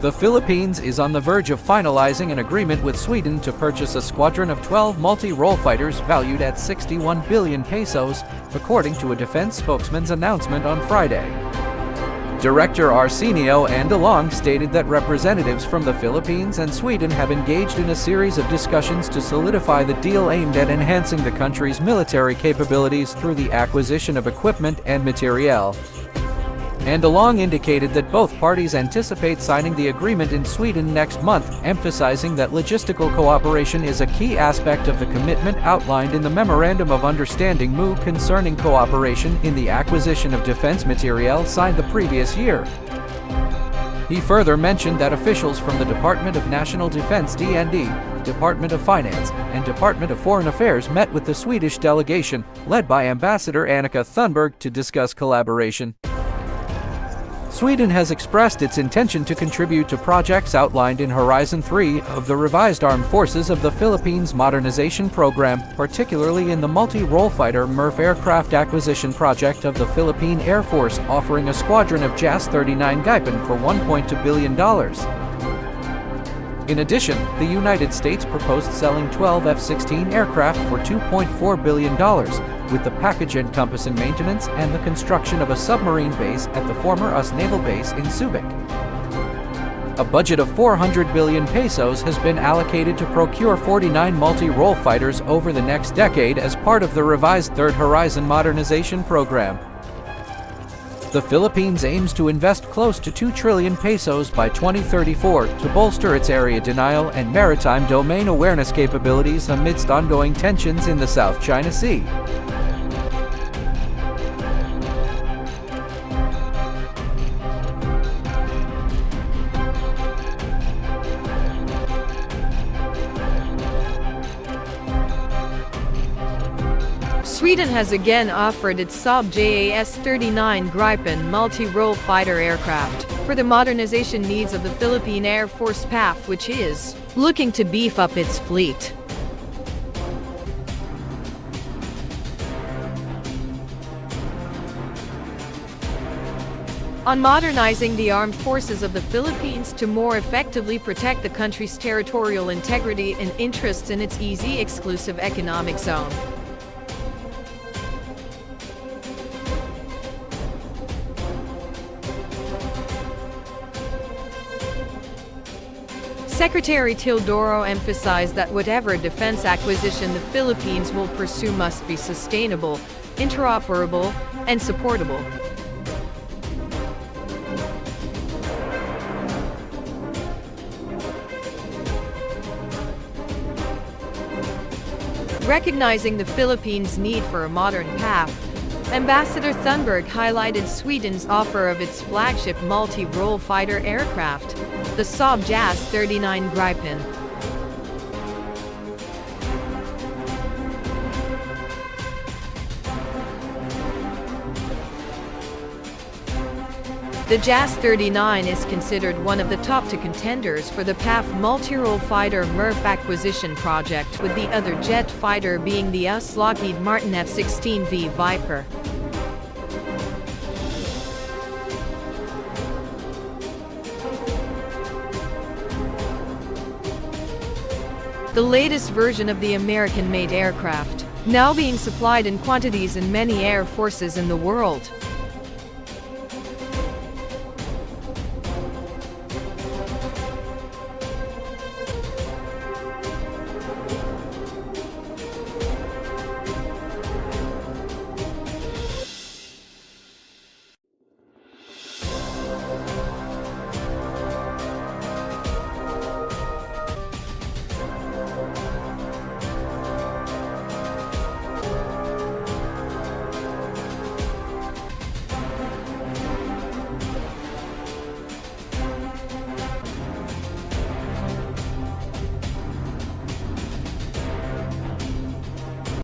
The Philippines is on the verge of finalizing an agreement with Sweden to purchase a squadron of 12 multi-role fighters valued at 61 billion pesos, according to a defense spokesman's announcement on Friday. Director Arsenio Andolong stated that representatives from the Philippines and Sweden have engaged in a series of discussions to solidify the deal aimed at enhancing the country's military capabilities through the acquisition of equipment and materiel. Andolong indicated that both parties anticipate signing the agreement in Sweden next month, emphasizing that logistical cooperation is a key aspect of the commitment outlined in the Memorandum of Understanding MOU concerning cooperation in the acquisition of defense materiel signed the previous year. He further mentioned that officials from the Department of National Defense (DND), Department of Finance, and Department of Foreign Affairs met with the Swedish delegation, led by Ambassador Annika Thunborg, to discuss collaboration. Sweden has expressed its intention to contribute to projects outlined in Horizon 3 of the revised Armed Forces of the Philippines Modernization Program, particularly in the multi-role fighter MRF aircraft acquisition project of the Philippine Air Force, offering a squadron of JAS-39 Gripen for $1.2 billion. In addition, the United States proposed selling 12 F-16 aircraft for $2.4 billion, with the package encompassing maintenance and the construction of a submarine base at the former US Naval Base in Subic. A budget of 400 billion pesos has been allocated to procure 49 multi-role fighters over the next decade as part of the revised Third Horizon Modernization Program. The Philippines aims to invest close to 2 trillion pesos by 2034 to bolster its area denial and maritime domain awareness capabilities amidst ongoing tensions in the South China Sea. Sweden has again offered its Saab JAS-39 Gripen multi-role fighter aircraft for the modernization needs of the Philippine Air Force PAF, which is looking to beef up its fleet. On modernizing the armed forces of the Philippines to more effectively protect the country's territorial integrity and interests in its EEZ exclusive economic zone. Secretary Teodoro emphasized that whatever defense acquisition the Philippines will pursue must be sustainable, interoperable, and supportable. Recognizing the Philippines' need for a modern PAF, Ambassador Thunborg highlighted Sweden's offer of its flagship multi-role fighter aircraft, the Saab JAS-39 Gripen. The JAS-39 is considered one of the top 2 contenders for the PAF multi-role fighter MRF acquisition project, with the other jet fighter being the US Lockheed Martin F-16V Viper. The latest version of the American-made aircraft, now being supplied in quantities in many air forces in the world.